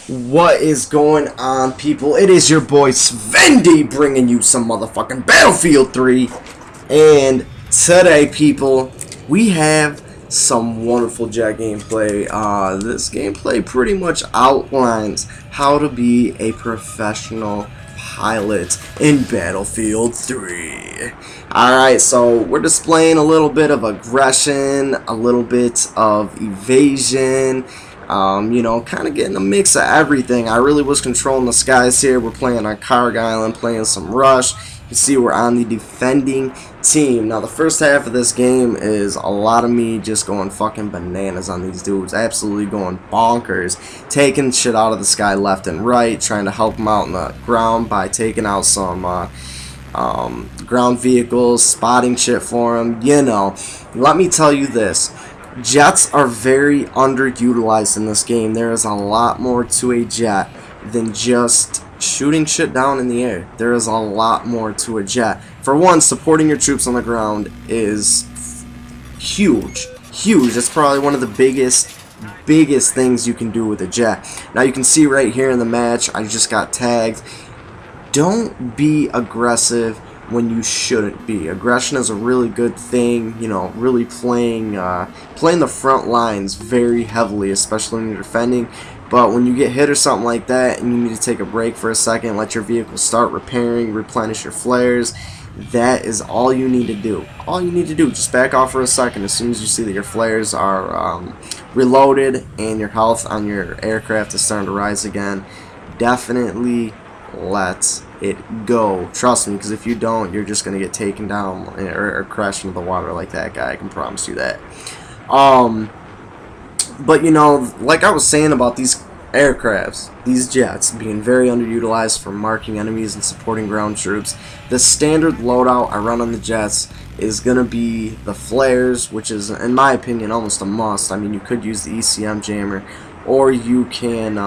What is going on, people? It is your boy Sven D bringing you some motherfucking Battlefield 3. And today, people, we have some wonderful jet gameplay. This gameplay pretty much outlines how to be a professional pilot in Battlefield 3. Alright, so we're displaying a little bit of aggression, a little bit of evasion. You know, kind of getting a mix of everything. I really was controlling the skies here. We're playing on Carg Island, playing some Rush. You see we're on the defending team. Now, the first half of this game is a lot of me just going fucking bananas on these dudes. Absolutely going bonkers. Taking shit out of the sky left and right. Trying to help them out in the ground by taking out some ground vehicles. Spotting shit for them. You know, let me tell you this. Jets are very underutilized in this game. There is a lot more to a jet than just shooting shit down in the air. There is a lot more to a jet. For one, supporting your troops on the ground is huge. Huge. It's probably one of the biggest things you can do with a jet. Now you can see right here in the match, I just got tagged. Don't be aggressive when you shouldn't be. Aggression is a really good thing, you know, really playing the front lines very heavily, especially when you're defending. But when you get hit or something like that and you need to take a break for a second, let your vehicle start repairing, replenish your flares, that is all you need to do. All you need to do, just back off for a second as soon as you see that your flares are reloaded and your health on your aircraft is starting to rise again. Definitely let it go. Trust me, because if you don't, you're just going to get taken down or crash into the water like that guy. I can promise you that. But you know, like I was saying about these aircrafts, these jets being very underutilized for marking enemies and supporting ground troops, the standard loadout I run on the jets is going to be the flares, which is, in my opinion, almost a must. I mean, you could use the ECM jammer, or you can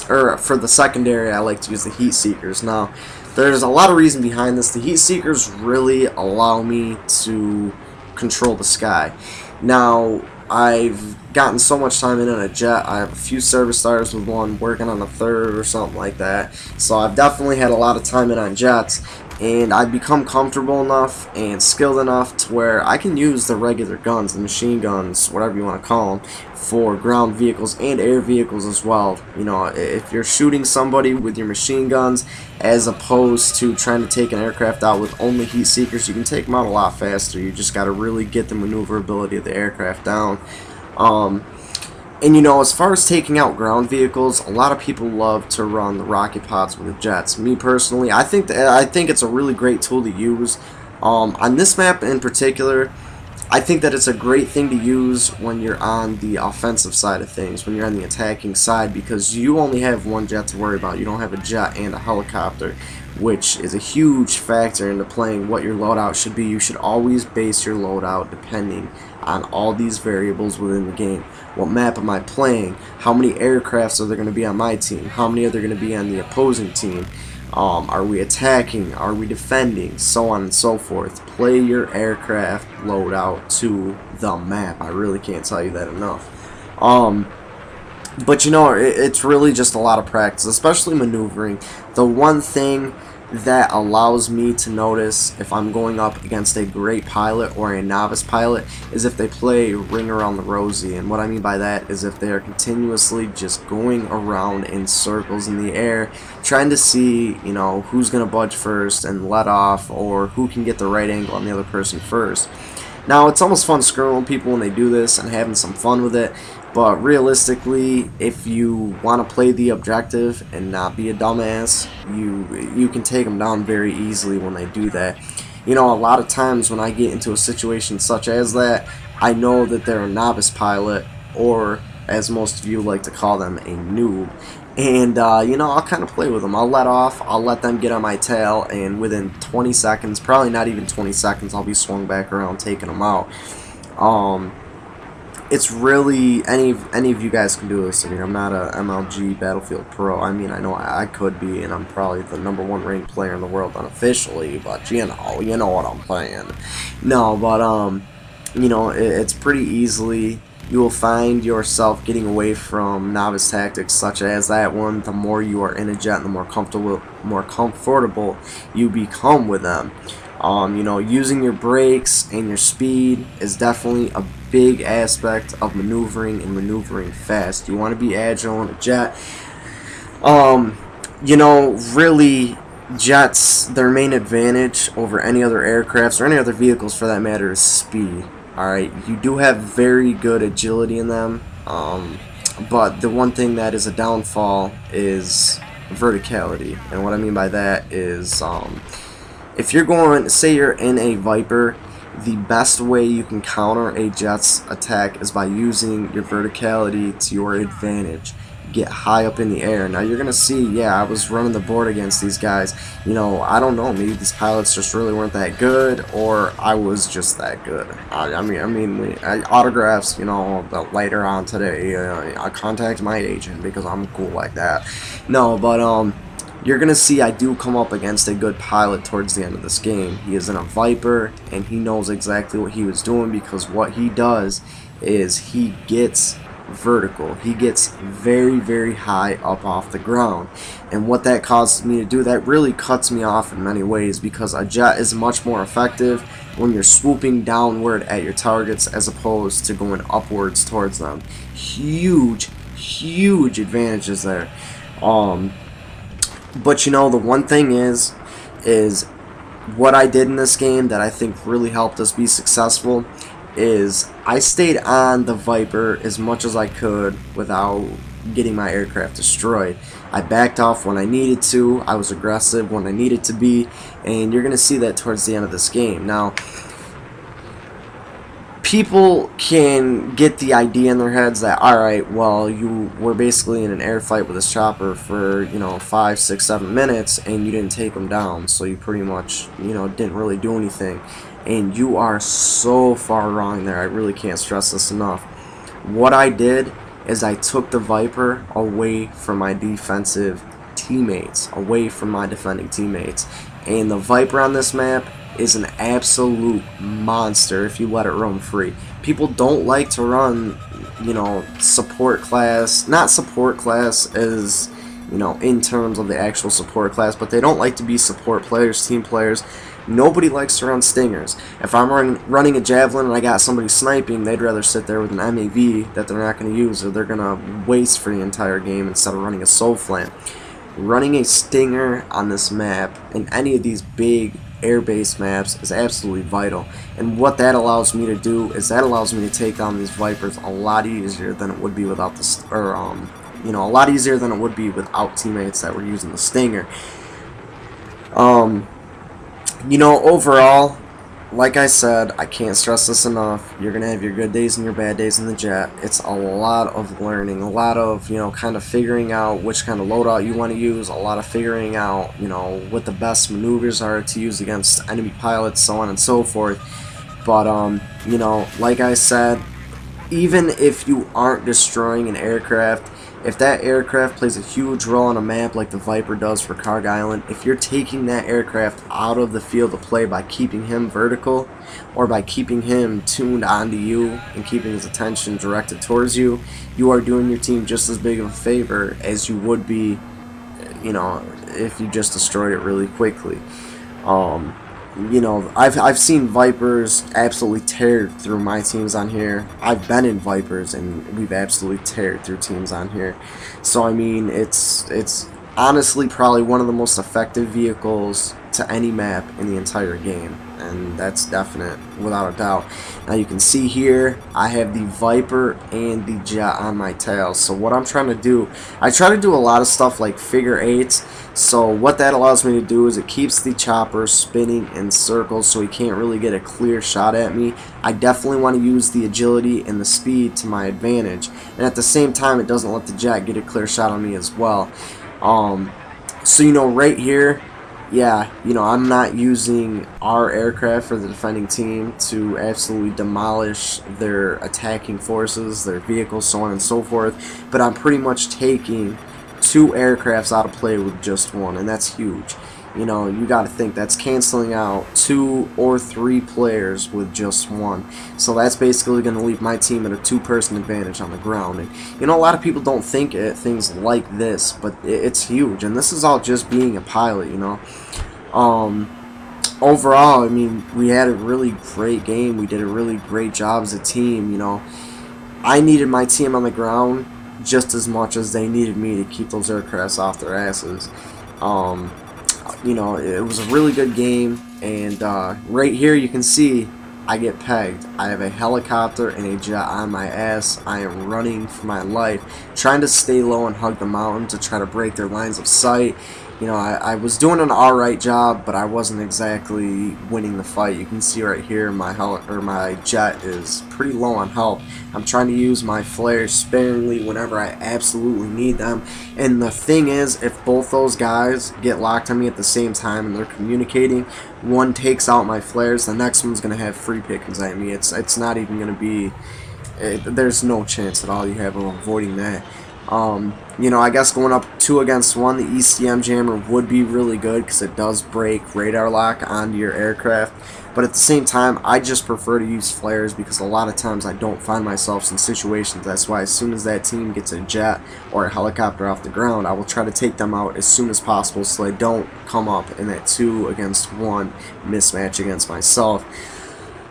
or for the secondary, I like to use the heat seekers. Now, there's a lot of reason behind this. The heat seekers really allow me to control the sky. Now, I've gotten so much time in a jet. I have a few service stars with one, working on a third or something like that. So I've definitely had a lot of time in on jets, and I've become comfortable enough and skilled enough to where I can use the regular guns, the machine guns, whatever you want to call them, for ground vehicles and air vehicles as well. You know, if you're shooting somebody with your machine guns as opposed to trying to take an aircraft out with only heat seekers, you can take them out a lot faster. You just got to really get the maneuverability of the aircraft down. And you know, as far as taking out ground vehicles, a lot of people love to run the rocket pods with the jets. Me personally, I think it's a really great tool to use. On this map in particular, I think that it's a great thing to use when you're on the offensive side of things, when you're on the attacking side, because you only have one jet to worry about. You don't have a jet and a helicopter, which is a huge factor into playing what your loadout should be. You should always base your loadout depending on all these variables within the game. What map am I playing? How many aircrafts are there going to be on my team? How many are there going to be on the opposing team? Are we attacking? Are we defending? So on and so forth. Play your aircraft loadout to the map. I really can't tell you that enough. But you know, it's really just a lot of practice, especially maneuvering. The one thing that allows me to notice if I'm going up against a great pilot or a novice pilot is if they play Ring Around the Rosie. And what I mean by that is if they are continuously just going around in circles in the air, trying to see, you know, who's going to budge first and let off, or who can get the right angle on the other person first. Now, it's almost fun screwing people when they do this and having some fun with it, but realistically, if you want to play the objective and not be a dumbass, you can take them down very easily when they do that. You know, a lot of times when I get into a situation such as that, I know that they're a novice pilot, or as most of you like to call them, a noob. And, you know, I'll kind of play with them. I'll let off, I'll let them get on my tail, and within 20 seconds, probably not even 20 seconds, I'll be swung back around taking them out. It's really, any of you guys can do this. I mean, I'm not a MLG Battlefield Pro. I mean, I know I could be, and I'm probably the #1 ranked player in the world unofficially, but you know what I'm playing. No, but, you know, it's pretty easily you will find yourself getting away from novice tactics such as that one. The more you are in a jet, the more comfortable you become with them. You know, using your brakes and your speed is definitely a big aspect of maneuvering and maneuvering fast. You want to be agile in a jet. You know, really, jets, their main advantage over any other aircrafts or any other vehicles for that matter is speed. Alright, you do have very good agility in them, but the one thing that is a downfall is verticality. And what I mean by that is, if you're going, say you're in a Viper, the best way you can counter a jet's attack is by using your verticality to your advantage. Get high up in the air. Now you're gonna see, yeah, I was running the board against these guys. You know, I don't know, maybe these pilots just really weren't that good, or I was just that good. I mean, autographs. You know, later on today, I contact my agent because I'm cool like that. No, but you're gonna see I do come up against a good pilot towards the end of this game. He is in a Viper, and he knows exactly what he was doing, because what he does is he gets vertical. He gets very, very high up off the ground, and what that causes me to do, that really cuts me off in many ways, because a jet is much more effective when you're swooping downward at your targets as opposed to going upwards towards them. Huge advantages there. But you know, the one thing is what I did in this game that I think really helped us be successful is I stayed on the Viper as much as I could without getting my aircraft destroyed. I backed off when I needed to, I was aggressive when I needed to be, and you're going to see that towards the end of this game. Now, people can get the idea in their heads that, alright, well, you were basically in an air fight with this chopper for, you know, 5, 6, 7 minutes, and you didn't take them down, so you pretty much, you know, didn't really do anything. And you are so far wrong there. I really can't stress this enough. What I did is I took the Viper away from my defensive teammates, away from my defending teammates. And the Viper on this map is an absolute monster if you let it roam free. People don't like to run, you know, support class. Not support class as, you know, in terms of the actual support class, but they don't like to be support players, team players. Nobody likes to run stingers. If I'm running a javelin and I got somebody sniping, they'd rather sit there with an MAV that they're not going to use, or they're going to waste for the entire game instead of running a soul flame. Running a stinger on this map, in any of these big air-based maps, is absolutely vital. And what that allows me to do is that allows me to take down these Vipers a lot easier than it would be without the, you know, a lot easier than it would be without teammates that were using the stinger. You know, overall, like I said, I can't stress this enough. You're going to have your good days and your bad days in the jet. It's a lot of learning, a lot of, you know, kind of figuring out which kind of loadout you want to use, a lot of figuring out, you know, what the best maneuvers are to use against enemy pilots, so on and so forth. But, you know, like I said, even if you aren't destroying an aircraft, if that aircraft plays a huge role on a map like the Viper does for Carg Island, if you're taking that aircraft out of the field of play by keeping him vertical, or by keeping him tuned onto you and keeping his attention directed towards you, you are doing your team just as big of a favor as you would be, you know, if you just destroyed it really quickly. You know, I've seen Vipers absolutely tear through my teams on here. I've been in Vipers and we've absolutely teared through teams on here. So I mean, it's honestly probably one of the most effective vehicles to any map in the entire game, and that's definite without a doubt. Now you can see here I have the Viper and the jet on my tail. So what I'm trying to do, I try to do a lot of stuff like figure eights. So what that allows me to do is it keeps the chopper spinning in circles so he can't really get a clear shot at me. I definitely want to use the agility and the speed to my advantage, and at the same time it doesn't let the jet get a clear shot on me as well. So you know, right here, yeah, you know, I'm not using our aircraft for the defending team to absolutely demolish their attacking forces, their vehicles, so on and so forth, but I'm pretty much taking 2 aircrafts out of play with just 1, and that's huge. You know, you got to think that's canceling out 2 or 3 players with just 1. So that's basically going to leave my team at a 2-person advantage on the ground. And you know, a lot of people don't think things like this, but it's huge. And this is all just being a pilot. You know, overall, I mean, we had a really great game. We did a really great job as a team. You know, I needed my team on the ground just as much as they needed me to keep those aircrafts off their asses. You know, it was a really good game, and right here you can see I get pegged. I have a helicopter and a jet on my ass. I am running for my life, trying to stay low and hug the mountain to try to break their lines of sight. You know, I was doing an alright job, but I wasn't exactly winning the fight. You can see right here my jet is pretty low on health. I'm trying to use my flares sparingly whenever I absolutely need them. And the thing is, if both those guys get locked on me at the same time and they're communicating, one takes out my flares, the next one's going to have free pickings at me. It's not even going to be... there's no chance at all you have of avoiding that. You know, I guess going up 2 against 1, the ECM jammer would be really good because it does break radar lock onto your aircraft. But at the same time, I just prefer to use flares because a lot of times I don't find myself in situations. That's why as soon as that team gets a jet or a helicopter off the ground, I will try to take them out as soon as possible so they don't come up in that 2 against 1 mismatch against myself.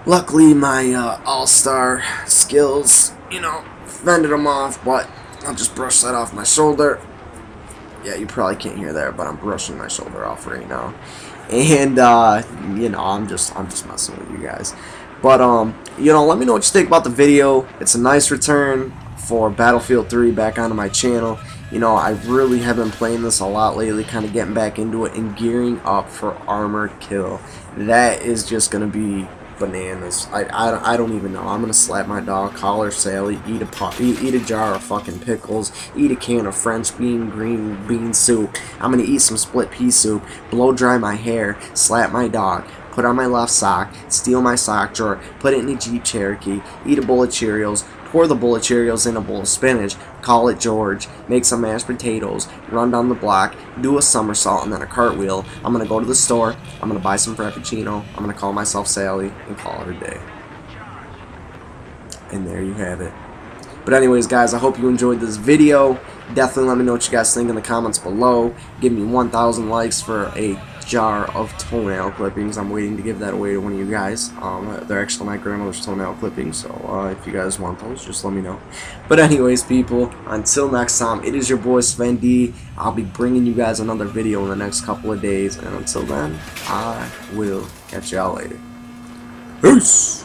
Luckily, my all-star skills, you know, fended them off, but I'll just brush that off my shoulder. Yeah, you probably can't hear that, but I'm brushing my shoulder off right now. And you know, I'm just messing with you guys. But you know, let me know what you think about the video. It's a nice return for Battlefield 3 back onto my channel. You know, I really have been playing this a lot lately, kind of getting back into it and gearing up for Armored Kill. That is just gonna be bananas. I don't even know. I'm gonna slap my dog, call her Sally, eat a jar of fucking pickles, eat a can of French green bean soup. I'm gonna eat some split pea soup, blow dry my hair, slap my dog, put on my left sock, steal my sock drawer, put it in a Jeep Cherokee, eat a bowl of Cheerios, pour the bowl of Cheerios in a bowl of spinach, call it George, make some mashed potatoes, run down the block, do a somersault and then a cartwheel. I'm going to go to the store, I'm going to buy some Frappuccino, I'm going to call myself Sally, and call it a day. And there you have it. But anyways, guys, I hope you enjoyed this video. Definitely let me know what you guys think in the comments below. Give me 1,000 likes for a jar of toenail clippings. I'm waiting to give that away to one of you guys. They're actually my grandmother's toenail clippings, so if you guys want those, just let me know. But anyways, people, until next time, it is your boy Sven D. I'll be bringing you guys another video in the next couple of days, and until then, I will catch y'all later. Peace!